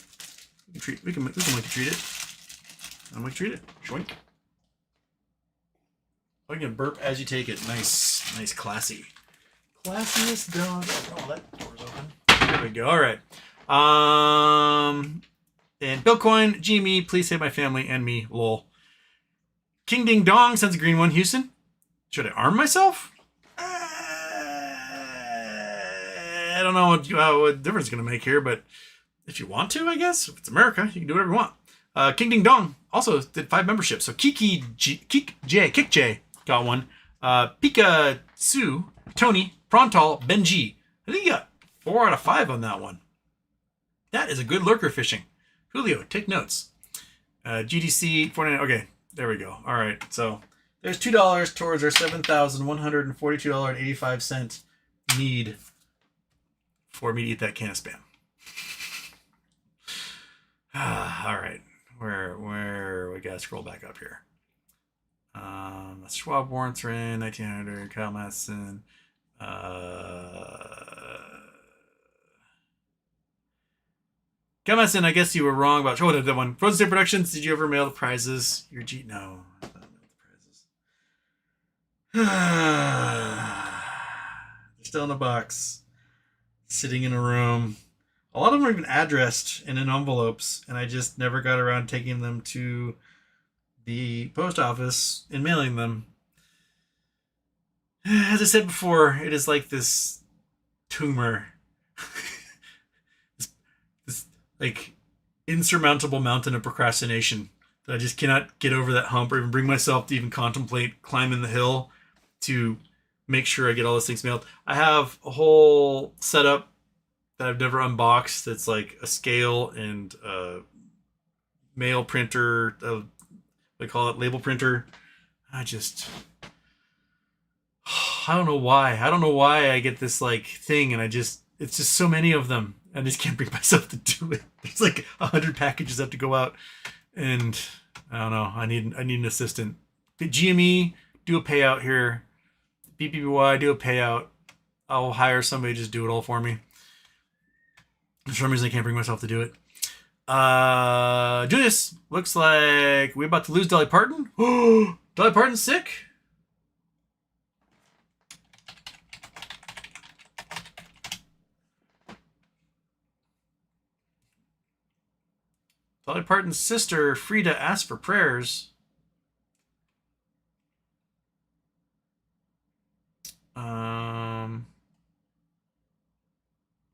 we can monkey treat it. Monkey treat it. Shoink. Oh, you can burp as you take it. Nice, classy. Classiest dog. Oh, that door's open. There we go. All right. And Billcoin, me, please save my family and me. Lol. King Ding Dong sends a green one. Houston, should I arm myself? I don't know what difference it's going to make here, but if you want to, I guess. If it's America, you can do whatever you want. King Ding Dong also did 5 memberships. So Kick J got one. Pikachu, Tony, Frontal, Benji. I think you got 4 out of 5 on that one. That is a good lurker fishing. Julio, take notes. GDC 49. Okay, there we go. All right, so there's $2 towards our $7,142.85 need for me to eat that can of spam. All right, where we gotta scroll back up here. Schwab warrants are in 1900. Kyle Madison. Kyle Madison, I guess you were wrong about that one. Frozen State Productions. Did you ever mail the prizes? Your G? No, I don't mail the prizes. They're still in a box, sitting in a room. A lot of them are even addressed and in envelopes, and I just never got around taking them to the post office and mailing them. As I said before, it is like this tumor. this like insurmountable mountain of procrastination that I just cannot get over that hump or even bring myself to even contemplate climbing the hill to make sure I get all those things mailed. I have a whole setup that that I've never unboxed. It's like a scale and a mail printer. They call it label printer. I don't know why. I don't know why I get this like thing, and it's just so many of them. I just can't bring myself to do it. There's like 100 packages that have to go out, and I don't know. I need an assistant. The GME, do a payout here. BBBY, do a payout. I'll hire somebody to just do it all for me. For some reason, I can't bring myself to do it. Julius, looks like we're about to lose Dolly Parton. Dolly Parton's sick? Dolly Parton's sister, Frida, asked for prayers.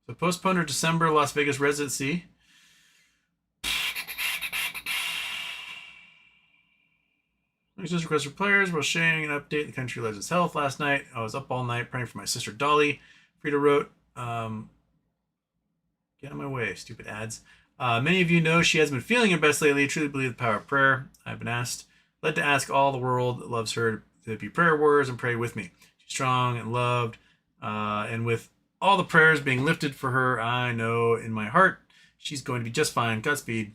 So postponed her December Las Vegas residency. My sister requested for players while sharing an update. The country lives its health last night. I was up all night praying for my sister Dolly. Frida wrote, get out of my way, stupid ads. Many of you know she has been feeling her best lately. I truly believe the power of prayer. I've been led to ask all the world that loves her to be prayer warriors and pray with me. She's strong and loved. And with all the prayers being lifted for her, I know in my heart she's going to be just fine. Godspeed.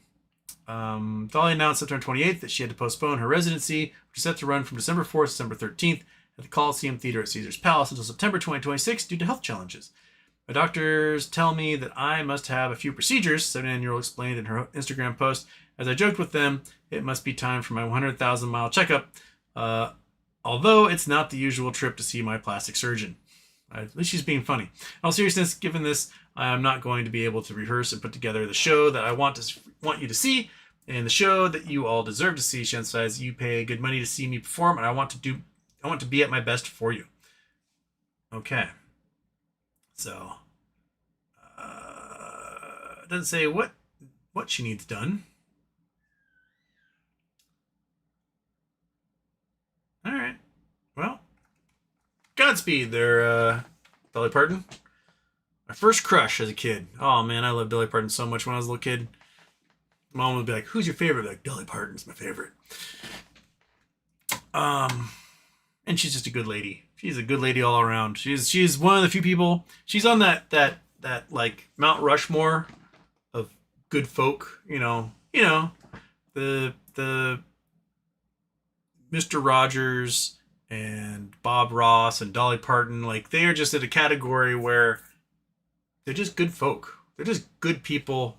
Dolly announced September 28th that she had to postpone her residency, which is set to run from December 4th to December 13th at the Coliseum Theater at Caesars Palace until September 2026 due to health challenges. My doctors tell me that I must have a few procedures, 79-year-old explained in her Instagram post. As I joked with them, it must be time for my 100,000-mile checkup, although it's not the usual trip to see my plastic surgeon. At least she's being funny. In all seriousness, given this, I am not going to be able to rehearse and put together the show that I want you to see, and the show that you all deserve to see. She emphasized, you pay good money to see me perform, and I want to be at my best for you. Okay. So, it doesn't say what she needs done. All right. Well, Godspeed there, Dolly Parton. My first crush as a kid. Oh man, I loved Dolly Parton so much when I was a little kid. Mom would be like, "Who's your favorite?" I'd be like, Dolly Parton's my favorite. And she's just a good lady. She's a good lady all around. She's one of the few people. She's on that like Mount Rushmore of good folk. You know the Mr. Rogers and Bob Ross and Dolly Parton. Like they are just in a category where they're just good folk. They're just good people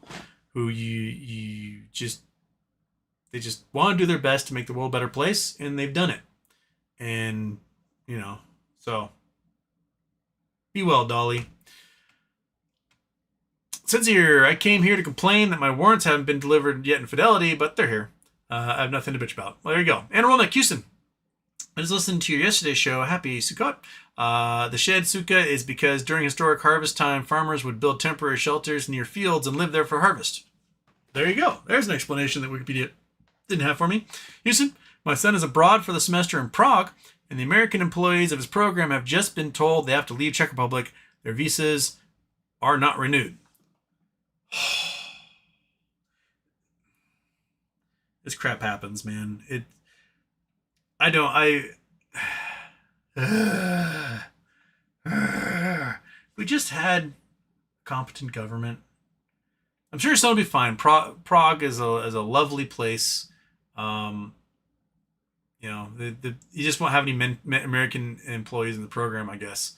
who they just want to do their best to make the world a better place, and they've done it. And so be well, Dolly. Since I came here to complain that my warrants haven't been delivered yet in Fidelity, but they're here. I have nothing to bitch about. Well, there you go. Anna Rolnick, Houston. I just listened to your yesterday's show. Happy Sukkot. The shed sukkah is because during historic harvest time, farmers would build temporary shelters near fields and live there for harvest. There you go. There's an explanation that Wikipedia didn't have for me. Houston, my son is abroad for the semester in Prague, and the American employees of his program have just been told they have to leave Czech Republic. Their visas are not renewed. This crap happens, man. We just had competent government. I'm sure some will be fine. Prague is a lovely place. You just won't have any American employees in the program, I guess.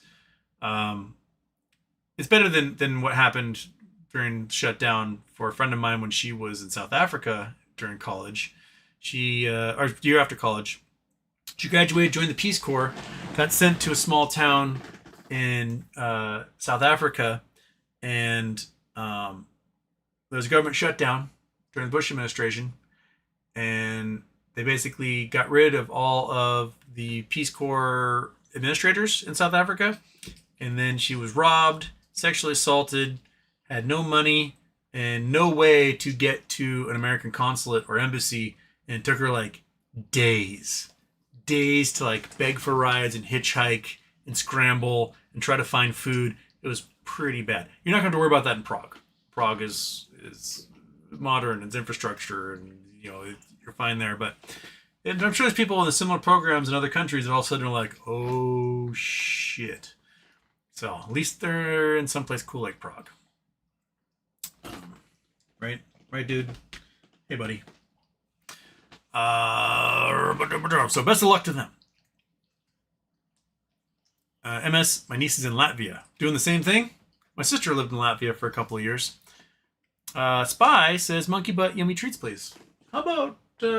It's better than what happened during shutdown for a friend of mine when she was in South Africa during college. Or year after college, she graduated, joined the Peace Corps, got sent to a small town in South Africa, and there was a government shutdown during the Bush administration, and they basically got rid of all of the Peace Corps administrators in South Africa, and then she was robbed, sexually assaulted, had no money, and no way to get to an American consulate or embassy, and it took her like days to like beg for rides and hitchhike and scramble and try to find food, It was pretty bad. You're not going to have to worry about that in Prague. Prague is modern, it's infrastructure, and you're fine there. But I'm sure there's people in the similar programs in other countries that all of a sudden are like, oh shit. So at least they're in someplace cool like Prague. Right, dude. Hey, buddy. So best of luck to them. MS, my niece is in Latvia, doing the same thing. My sister lived in Latvia for a couple of years. Spy says, monkey butt yummy treats, please. How about we've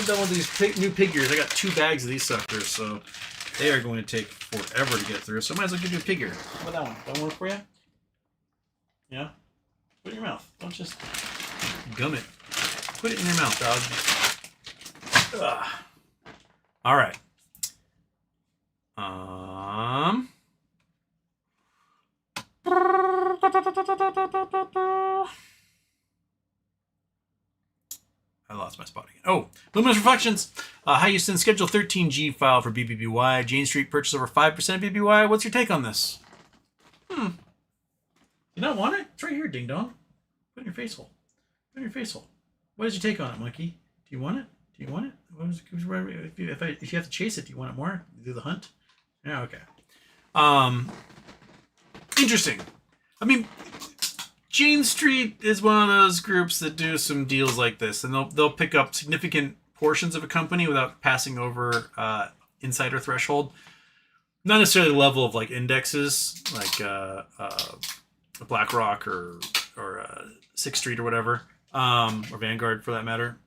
done one of these new pig ears. I got 2 bags of these suckers, so they are going to take forever to get through. So I might as well give you a pig ear. How about that one? That one work for you? Yeah? Put it in your mouth. Don't just gum it. Put it in your mouth, dog. Ugh. All right. I lost my spot again. Oh, Luminous Reflections. Hi, Houston. Schedule 13G file for BBBY. Jane Street purchase over 5% BBY. What's your take on this? You don't want it? It's right here, ding dong. Put it in your face hole. Put it in your face hole. What is your take on it, monkey? Do you want it? Do you want it? If you have to chase it, do you want it more? Do the hunt? Yeah, okay. Interesting. I mean, Jane Street is one of those groups that do some deals like this, and they'll pick up significant portions of a company without passing over insider threshold. Not necessarily the level of like indexes, like BlackRock or Sixth Street or whatever, or Vanguard for that matter.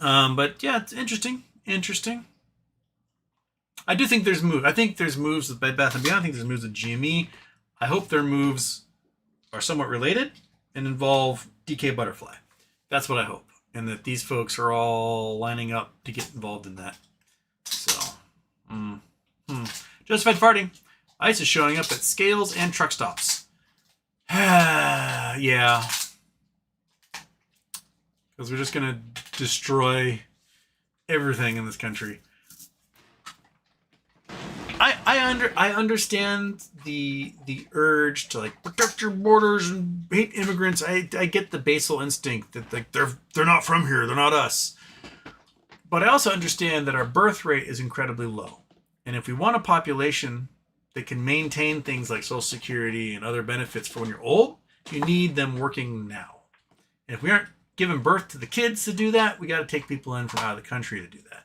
But yeah, it's interesting. I do think there's moves. I think there's moves with Bed Bath & Beyond. I think there's moves with GME. I hope their moves are somewhat related and involve DK Butterfly. That's what I hope. And that these folks are all lining up to get involved in that. So, Justified farting. ICE is showing up at scales and truck stops. Yeah. Because we're just going to destroy everything in this country. I understand the urge to like protect your borders and hate immigrants. I get the basal instinct that like they're not from here, they're not us. But I also understand that our birth rate is incredibly low. And if we want a population that can maintain things like Social Security and other benefits for when you're old, you need them working now. And if we aren't giving birth to the kids to do that, we got to take people in from out of the country to do that.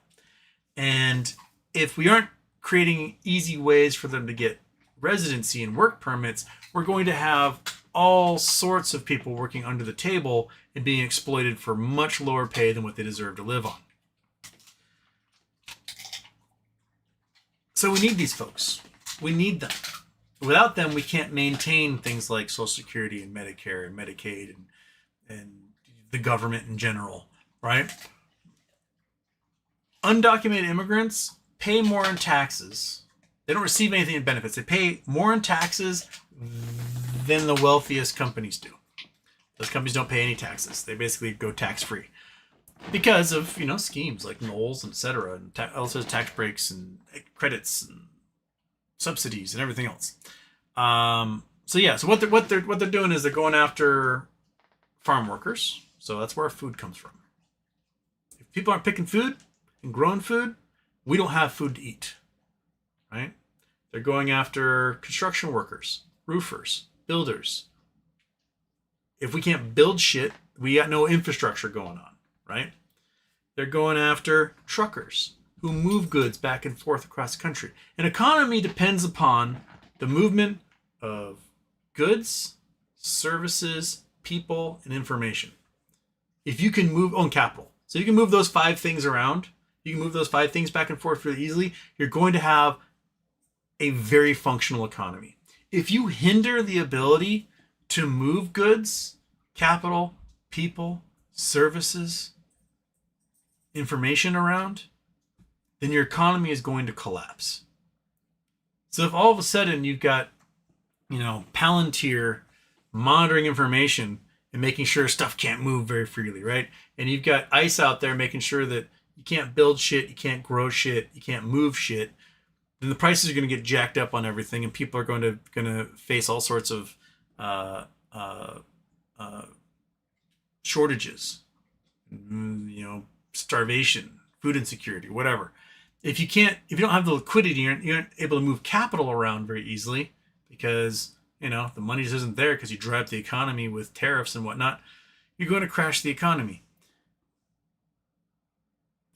And if we aren't creating easy ways for them to get residency and work permits, we're going to have all sorts of people working under the table and being exploited for much lower pay than what they deserve to live on. So we need these folks. We need them. Without them, we can't maintain things like Social Security and Medicare and Medicaid and the government in general, right? Undocumented immigrants pay more in taxes. They don't receive anything in benefits. They pay more in taxes than the wealthiest companies do. Those companies don't pay any taxes. They basically go tax-free because of, schemes like Knowles and et cetera, and also tax breaks and credits and subsidies and everything else. So what they're doing is they're going after farm workers. So that's where our food comes from. If people aren't picking food and growing food, we don't have food to eat, right? They're going after construction workers, roofers, builders. If we can't build shit, we got no infrastructure going on, right? They're going after truckers who move goods back and forth across the country. An economy depends upon the movement of goods, services, people, and information. If you can move on capital, so you can move those 5 things around, you can move those 5 things back and forth really easily, you're going to have a very functional economy. If you hinder the ability to move goods, capital, people, services, information around, then your economy is going to collapse. So if all of a sudden you've got, Palantir monitoring information and making sure stuff can't move very freely, right? And you've got ICE out there making sure that you can't build shit, you can't grow shit, you can't move shit. then the prices are going to get jacked up on everything, and people are going to face all sorts of shortages, starvation, food insecurity, whatever. If you don't have the liquidity, you're not able to move capital around very easily because the money just isn't there because you drive the economy with tariffs and whatnot. You're going to crash the economy.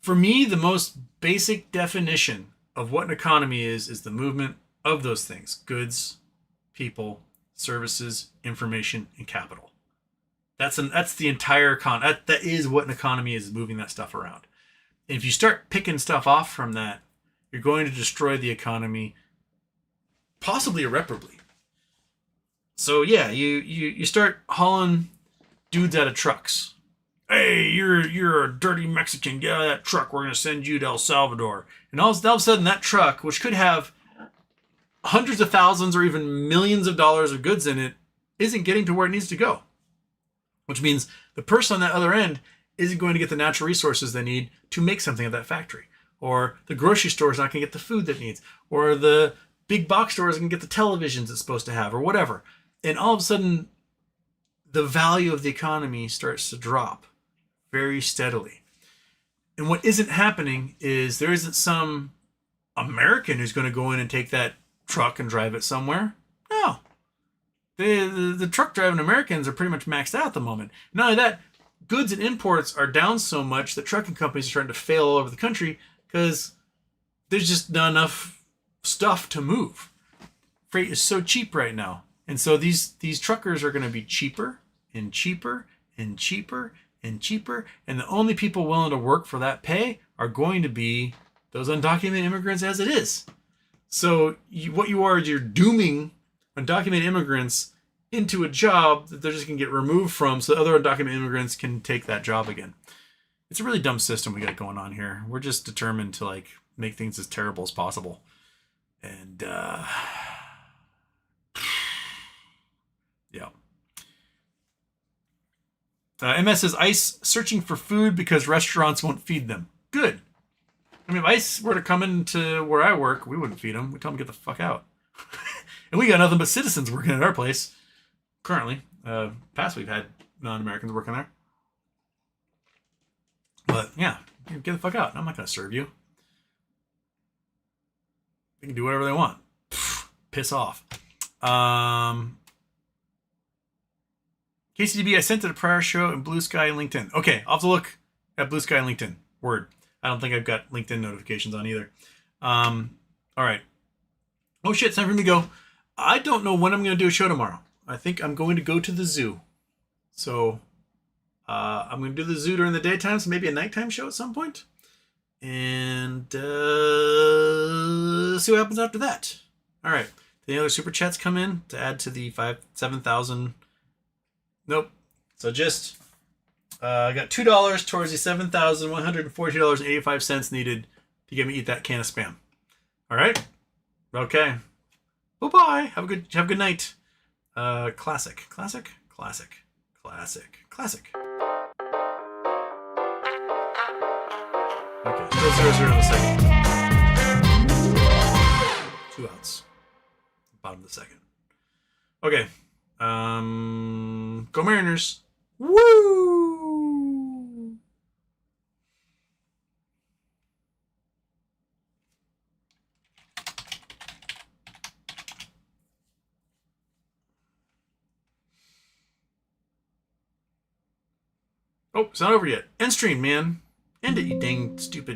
For me, the most basic definition of what an economy is the movement of those things: goods, people, services, information, and capital. That's the entire economy. That is what an economy is moving that stuff around. And if you start picking stuff off from that, you're going to destroy the economy, possibly irreparably. So yeah, you start hauling dudes out of trucks. Hey, you're a dirty Mexican. Get out of that truck. We're gonna send you to El Salvador. And all of a sudden, that truck, which could have hundreds of thousands or even millions of dollars of goods in it, isn't getting to where it needs to go. Which means the person on that other end isn't going to get the natural resources they need to make something at that factory. Or the grocery store is not going to get the food that it needs. Or the big box store isn't going to get the televisions it's supposed to have, or whatever. And all of a sudden, the value of the economy starts to drop very steadily. And what isn't happening is there isn't some American who's going to go in and take that truck and drive it somewhere. No. The truck driving Americans are pretty much maxed out at the moment. Not only that, goods and imports are down so much that trucking companies are starting to fail all over the country because there's just not enough stuff to move. Freight is so cheap right now. And so these truckers are going to be cheaper and cheaper and cheaper and cheaper. And the only people willing to work for that pay are going to be those undocumented immigrants as it is. So you're dooming undocumented immigrants into a job that they're just going to get removed from so other undocumented immigrants can take that job again. It's a really dumb system we got going on here. We're just determined to make things as terrible as possible. And yeah. MS says ICE searching for food because restaurants won't feed them. Good. I mean, if ICE were to come into where I work, we wouldn't feed them. We'd tell them to get the fuck out. And we got nothing but citizens working at our place currently. Past we've had non-Americans working there. But yeah, get the fuck out. I'm not going to serve you. They can do whatever they want. Piss off. KCDB, I sent it a prior show in Blue Sky and LinkedIn. Okay, I'll have to look at Blue Sky and LinkedIn. Word. I don't think I've got LinkedIn notifications on either. All right. Oh shit, it's time for me to go. I don't know when I'm going to do a show tomorrow. I think I'm going to go to the zoo. So I'm going to do the zoo during the daytime, so maybe a nighttime show at some point. And see what happens after that. All right. Any other super chats come in to add to the 7,000? Nope. So just I got $2 towards the $7,142.85 needed to get me eat that can of Spam. All right. Okay. Bye-bye. Have a good night. Classic. Okay. Still 0-0 in the second. 2 outs. Bottom of the second. Okay. Go Mariners. Woo! Oh, it's not over yet. End stream, man. End it, you dang stupid